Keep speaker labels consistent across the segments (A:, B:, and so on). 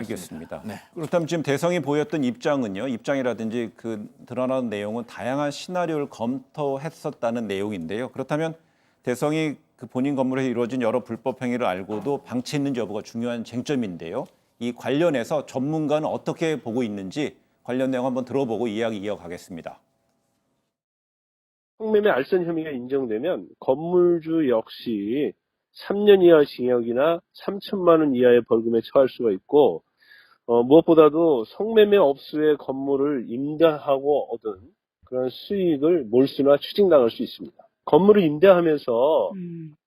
A: 알겠습니다.
B: 네.
A: 그렇다면 지금 대성이 보였던 입장은요. 입장이라든지 그 드러나는 내용은 다양한 시나리오를 검토했었다는 내용인데요. 그렇다면 대성이 그 본인 건물에서 이루어진 여러 불법 행위를 알고도 방치했는지 여부가 중요한 쟁점인데요. 이 관련해서 전문가는 어떻게 보고 있는지 관련 내용 한번 들어보고 이야기 이어가겠습니다.
C: 성매매 알선 혐의가 인정되면 건물주 역시 3년 이하 징역이나 3천만 원 이하의 벌금에 처할 수가 있고 무엇보다도 성매매 업소의 건물을 임대하고 얻은 그런 수익을 몰수나 추징당할 수 있습니다. 건물을 임대하면서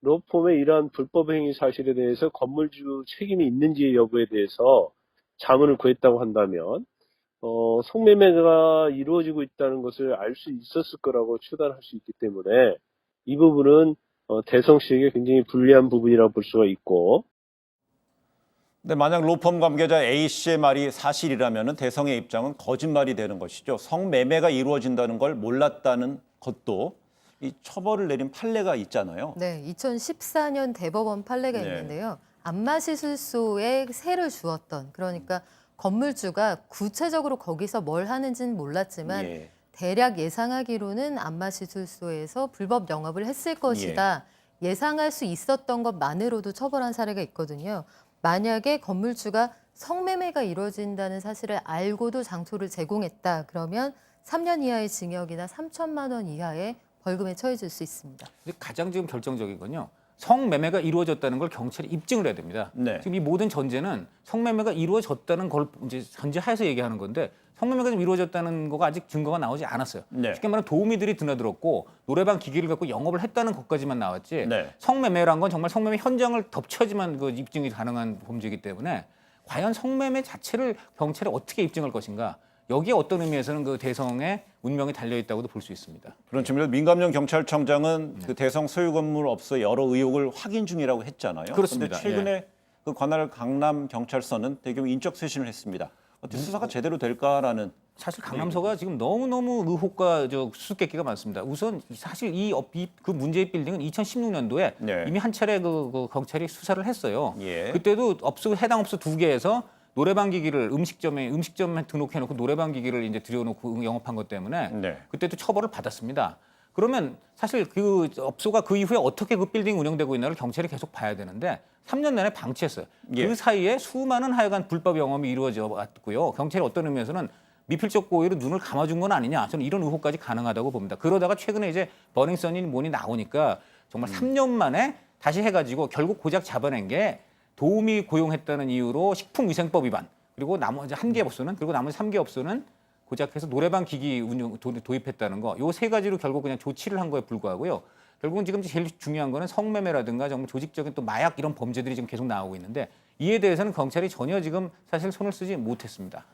C: 로펌의 이러한 불법 행위 사실에 대해서 건물주 책임이 있는지 여부에 대해서 자문을 구했다고 한다면 성매매가 이루어지고 있다는 것을 알 수 있었을 거라고 추단할 수 있기 때문에 이 부분은 대성 씨에게 굉장히 불리한 부분이라고 볼 수가 있고.
A: 근데 만약 로펌 관계자 A 씨의 말이 사실이라면 대성의 입장은 거짓말이 되는 것이죠. 성매매가 이루어진다는 걸 몰랐다는 것도 이 처벌을 내린 판례가 있잖아요.
D: 네, 2014년 대법원 판례가
A: 네.
D: 있는데요. 안마시술소에 세를 주었던, 그러니까 건물주가 구체적으로 거기서 뭘 하는지는 몰랐지만
A: 예.
D: 대략 예상하기로는 안마시술소에서 불법 영업을 했을 것이다. 예상할 수 있었던 것만으로도 처벌한 사례가 있거든요. 만약에 건물주가 성매매가 이루어진다는 사실을 알고도 장소를 제공했다. 그러면 3년 이하의 징역이나 3천만 원 이하의 벌금에 처해질 수 있습니다.
B: 근데 가장 지금 결정적인 건요. 성매매가 이루어졌다는 걸 경찰이 입증을 해야 됩니다.
A: 네.
B: 지금 이 모든 전제는 성매매가 이루어졌다는 걸 이제 전제하에서 얘기하는 건데 성매매가 좀 이루어졌다는 거가 아직 증거가 나오지 않았어요.
A: 네.
B: 쉽게 말하면 도우미들이 드나들었고 노래방 기기를 갖고 영업을 했다는 것까지만 나왔지
A: 네.
B: 성매매란 건 정말 성매매 현장을 덮쳐야지만 그 입증이 가능한 범죄이기 때문에 과연 성매매 자체를 경찰이 어떻게 입증할 것인가 여기에 어떤 의미에서는 그 대성의 운명이 달려있다고도 볼 수 있습니다.
A: 그런 측면에서 민감령 경찰청장은 그 대성 소유 건물 업소 여러 의혹을 확인 중이라고 했잖아요.
B: 그렇습니다.
A: 그런데 최근에 그 관할 강남 경찰서는 대규모 인적 쇄신을 했습니다. 어떻게 수사가 제대로 될까라는
B: 사실 강남서가 지금 너무너무 의혹과 수수께끼가 많습니다. 우선 사실 그 문제의 빌딩은 2016년도에
A: 네.
B: 이미 한 차례 그 경찰이 수사를 했어요.
A: 예.
B: 그때도 해당 업소 2개에서 노래방 기기를 음식점에 등록해놓고 노래방 기기를 이제 들여놓고 영업한 것 때문에
A: 네.
B: 그때도 처벌을 받았습니다. 그러면 사실 그 업소가 그 이후에 어떻게 그 빌딩 운영되고 있나를 경찰이 계속 봐야 되는데 3년 내내 방치했어요.
A: 예.
B: 그 사이에 수많은 하여간 불법 영업이 이루어져 왔고요. 경찰이 어떤 의미에서는 미필적 고의로 눈을 감아준 건 아니냐. 저는 이런 의혹까지 가능하다고 봅니다. 그러다가 최근에 이제 버닝썬이 뭐니 나오니까 정말 3년 만에 다시 해가지고 결국 고작 잡아낸 게 도우미 고용했다는 이유로 식품위생법 위반 그리고 나머지 1개 업소는 그리고 나머지 3개 업소는 고작해서 노래방 기기 운영 도입했다는 거. 요 3가지로 결국 그냥 조치를 한 거에 불과하고요. 결국은 지금 제일 중요한 거는 성매매라든가 정말 조직적인 또 마약 이런 범죄들이 지금 계속 나오고 있는데 이에 대해서는 경찰이 전혀 지금 사실 손을 쓰지 못했습니다.